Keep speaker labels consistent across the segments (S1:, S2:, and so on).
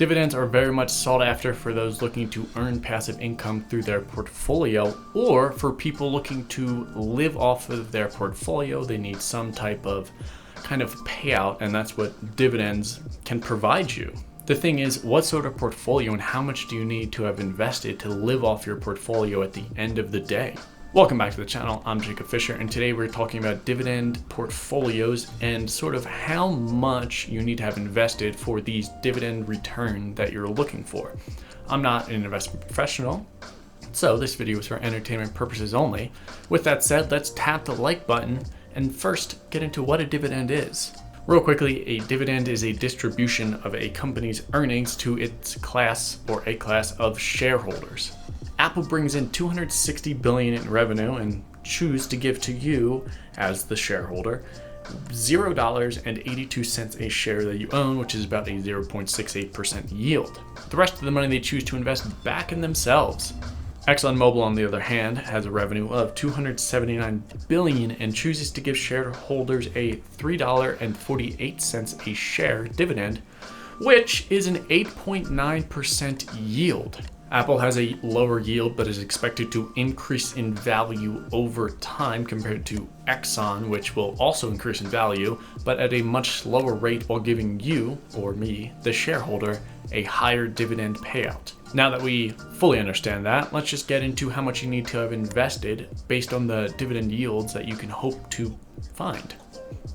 S1: Dividends are very much sought after for those looking to earn passive income through their portfolio, or for people looking to live off of their portfolio. They need some type of kind of payout, and that's what dividends can provide you. The thing is, what sort of portfolio and how much do you need to have invested to live off your portfolio at the end of the day? Welcome back to the channel. I'm Jacob Fisher, and today we're talking about dividend portfolios and sort of how much you need to have invested for these dividend return that you're looking for. I'm not an investment professional, so this video is for entertainment purposes only. With that said, let's tap the like button and first get into what a dividend is. Real quickly, a dividend is a distribution of a company's earnings to its class or a class of shareholders. Apple brings in $260 billion in revenue and choose to give to you, as the shareholder, $0.82 a share that you own, which is about a 0.68% yield. The rest of the money they choose to invest back in themselves. ExxonMobil, on the other hand, has a revenue of $279 billion and chooses to give shareholders a $3.48 a share dividend, which is an 8.9% yield. Apple has a lower yield, but is expected to increase in value over time compared to Exxon, which will also increase in value, but at a much slower rate, while giving you, or me, the shareholder, a higher dividend payout. Now that we fully understand that, let's just get into how much you need to have invested based on the dividend yields that you can hope to find.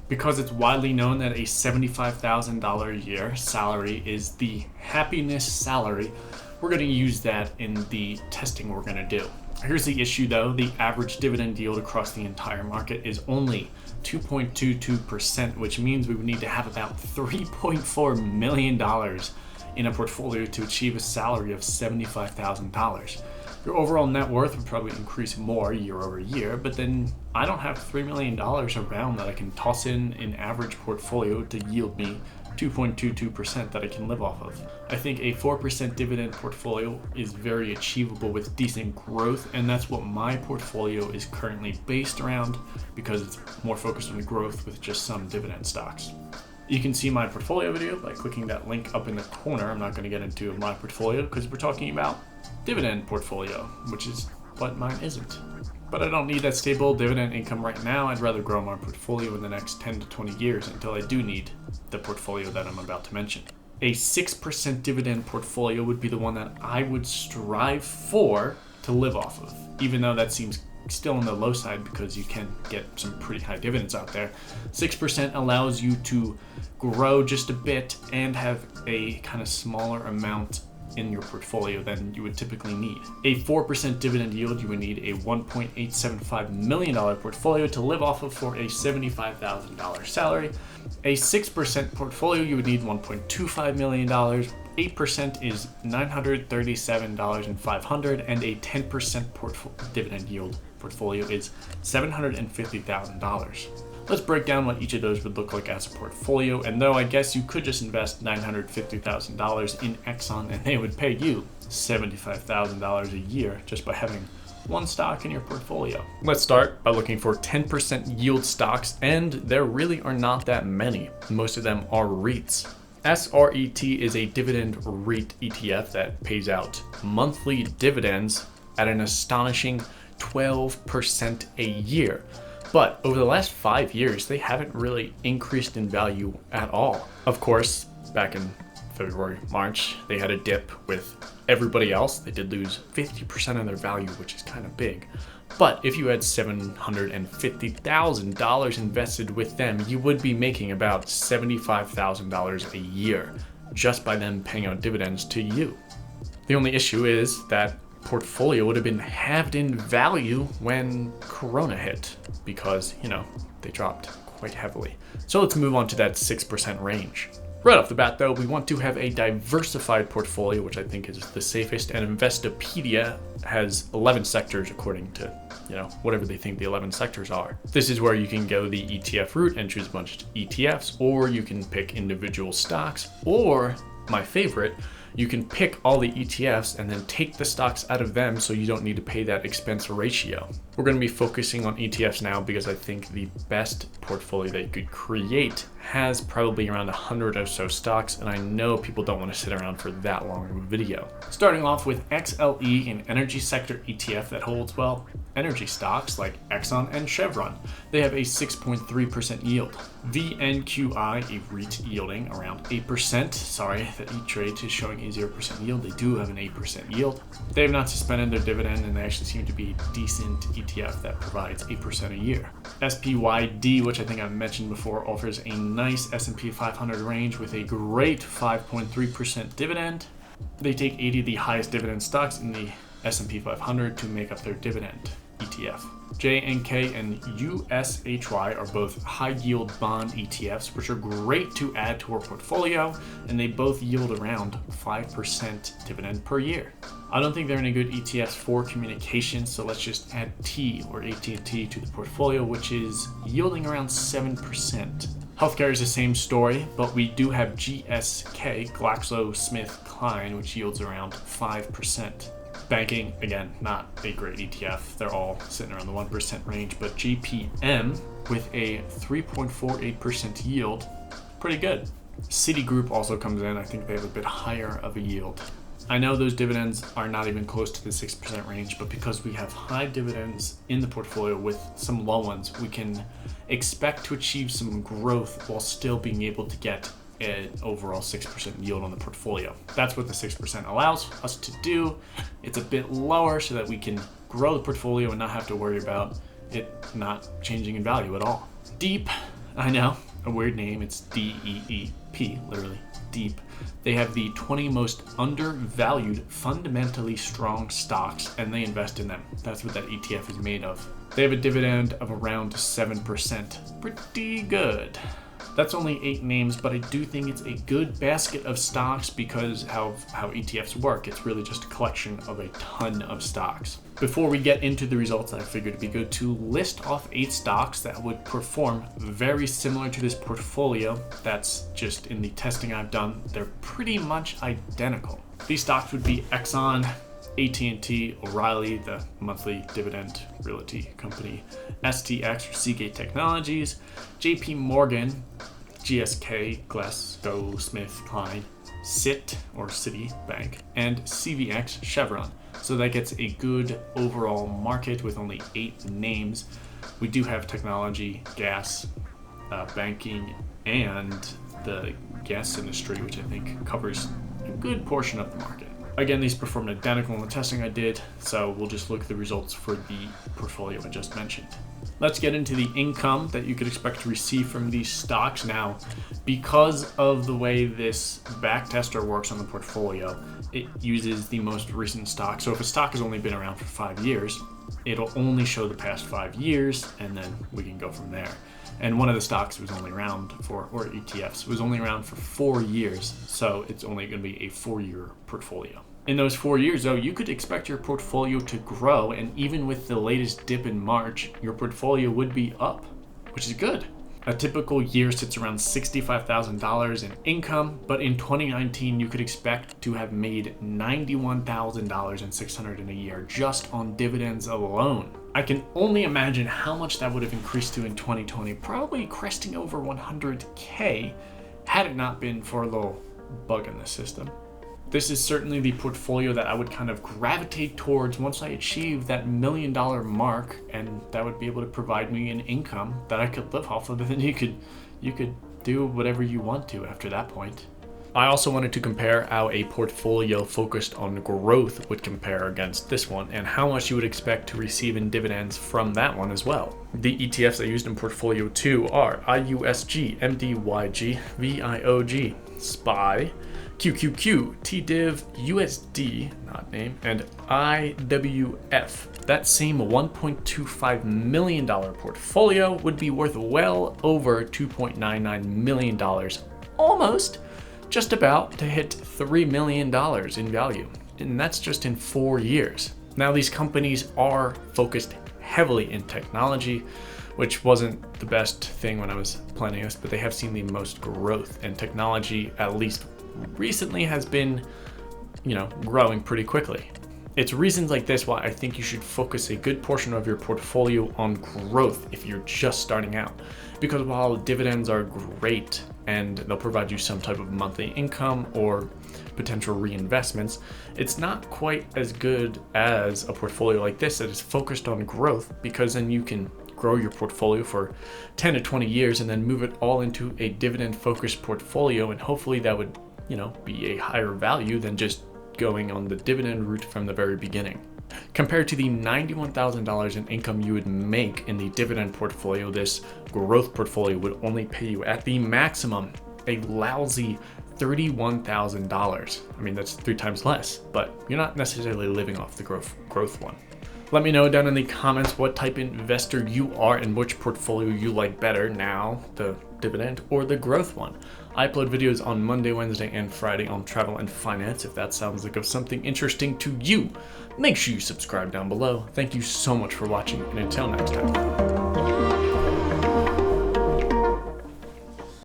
S1: Because it's widely known that a $75,000 a year salary is the happiness salary, we're going to use that in the testing we're going to do. Here's the issue though, the average dividend yield across the entire market is only 2.22%, which means we would need to have about $3.4 million in a portfolio to achieve a salary of $75,000. Your overall net worth would probably increase more year over year, but then I don't have $3 million around that I can toss in an average portfolio to yield me 2.22% that I can live off of. I think a 4% dividend portfolio is very achievable with decent growth, and that's what my portfolio is currently based around because it's more focused on growth with just some dividend stocks. You can see my portfolio video by clicking that link up in the corner. I'm not going to get into my portfolio because we're talking about dividend portfolio, which is what mine isn't. But I don't need that stable dividend income right now. I'd rather grow my portfolio in the next 10 to 20 years until I do need the portfolio that I'm about to mention. A 6% dividend portfolio would be the one that I would strive for to live off of, even though that seems still on the low side because you can get some pretty high dividends out there. 6% allows you to grow just a bit and have a kind of smaller amount in your portfolio than you would typically need. A 4% dividend yield, you would need a $1.875 million portfolio to live off of for a $75,000 salary. A 6% portfolio, you would need $1.25 million. 8% is $937,500, and a 10% dividend yield portfolio is $750,000. Let's break down what each of those would look like as a portfolio, and though I guess you could just invest $950,000 in Exxon and they would pay you $75,000 a year just by having one stock in your portfolio. Let's start by looking for 10% yield stocks, and there really are not that many. Most of them are REITs. SRET is a dividend REIT ETF that pays out monthly dividends at an astonishing 12% a year. But over the last 5 years, they haven't really increased in value at all. Of course, back in February, March, they had a dip with everybody else. They did lose 50% of their value, which is kind of big. But if you had $750,000 invested with them, you would be making about $75,000 a year just by them paying out dividends to you. The only issue is that portfolio would have been halved in value when Corona hit because, they dropped quite heavily. So let's move on to that 6% range. Right off the bat though, we want to have a diversified portfolio, which I think is the safest, and Investopedia has 11 sectors according to, whatever they think the 11 sectors are. This is where you can go the ETF route and choose a bunch of ETFs, or you can pick individual stocks, or my favorite, you can pick all the ETFs and then take the stocks out of them so you don't need to pay that expense ratio. We're going to be focusing on ETFs now because I think the best portfolio that you could create has probably around 100 or so stocks, and I know people don't want to sit around for that long of a video. Starting off with XLE, an energy sector ETF that holds, well, energy stocks like Exxon and Chevron. They have a 6.3% yield. VNQI, a REIT yielding around 8%. Sorry that E-Trade is showing a 0% yield. They do have an 8% yield. They have not suspended their dividend, and they actually seem to be a decent ETF that provides 8% a year. SPYD, which I think I've mentioned before, offers a nice S&P 500 range with a great 5.3% dividend. They take 80 of the highest dividend stocks in the S&P 500 to make up their dividend ETF. JNK and USHY are both high-yield bond ETFs, which are great to add to our portfolio, and they both yield around 5% dividend per year. I don't think they're any good ETFs for communications, so let's just add T or AT&T to the portfolio, which is yielding around 7%. Healthcare is the same story, but we do have GSK, GlaxoSmithKline, which yields around 5%. Banking, again, not a great ETF. They're all sitting around the 1% range, but JPM with a 3.48% yield, pretty good. Citigroup also comes in. I think they have a bit higher of a yield. I know those dividends are not even close to the 6% range, but because we have high dividends in the portfolio with some low ones, we can expect to achieve some growth while still being able to get an overall 6% yield on the portfolio. That's what the 6% allows us to do. It's a bit lower so that we can grow the portfolio and not have to worry about it not changing in value at all. Deep, I know, a weird name. It's DEEP, literally deep. They have the 20 most undervalued, fundamentally strong stocks, and they invest in them. That's what that ETF is made of. They have a dividend of around 7%. Pretty good. That's only 8 names, but I do think it's a good basket of stocks because how ETFs work. It's really just a collection of a ton of stocks. Before we get into the results, I figured it'd be good to list off 8 stocks that would perform very similar to this portfolio. That's just in the testing I've done. They're pretty much identical. These stocks would be Exxon, AT&T, O'Reilly, the monthly dividend realty company, STX or Seagate Technologies, JP Morgan, GSK, GlaxoSmithKline, CIT or Citibank, and CVX Chevron. So that gets a good overall market with only 8 names. We do have technology, gas, banking, and the gas industry, which I think covers a good portion of the market. Again, these performed identical in the testing I did, so we'll just look at the results for the portfolio I just mentioned. Let's get into the income that you could expect to receive from these stocks. Now, because of the way this backtester works on the portfolio, it uses the most recent stock. So if a stock has only been around for 5 years, it'll only show the past 5 years, and then we can go from there. And one of the stocks was only around for, or ETFs, was only around for 4 years. So it's only going to be a 4-year portfolio. In those 4 years, though, you could expect your portfolio to grow, and even with the latest dip in March, your portfolio would be up, which is good. A typical year sits around $65,000 in income, but in 2019, you could expect to have made $91,600 in a year just on dividends alone. I can only imagine how much that would have increased to in 2020, probably cresting over 100K had it not been for a little bug in the system. This is certainly the portfolio that I would kind of gravitate towards once I achieve that $1 million mark, and that would be able to provide me an income that I could live off of, and then you could do whatever you want to after that point. I also wanted to compare how a portfolio focused on growth would compare against this one, and how much you would expect to receive in dividends from that one as well. The ETFs I used in portfolio 2 are IUSG, MDYG, VIOG, SPY, QQQ, TDIV, USD, not name, and IWF. That same $1.25 million portfolio would be worth well over $2.99 million, almost just about to hit $3 million in value. And that's just in 4 years. Now, these companies are focused heavily in technology, which wasn't the best thing when I was planning this, but they have seen the most growth, and technology, at least recently, has been, growing pretty quickly. It's reasons like this why I think you should focus a good portion of your portfolio on growth if you're just starting out. Because while dividends are great and they'll provide you some type of monthly income or potential reinvestments, it's not quite as good as a portfolio like this that is focused on growth, because then you can grow your portfolio for 10 to 20 years and then move it all into a dividend focused portfolio, and hopefully that would, be a higher value than just going on the dividend route from the very beginning. Compared to the $91,000 in income you would make in the dividend portfolio, this growth portfolio would only pay you at the maximum a lousy $31,000. I mean, that's 3 times less, but you're not necessarily living off the growth one. Let me know down in the comments what type of investor you are and which portfolio you like better now, the dividend or the growth one. I upload videos on Monday, Wednesday, and Friday on travel and finance. If that sounds like of something interesting to you, make sure you subscribe down below. Thank you so much for watching, and until next time.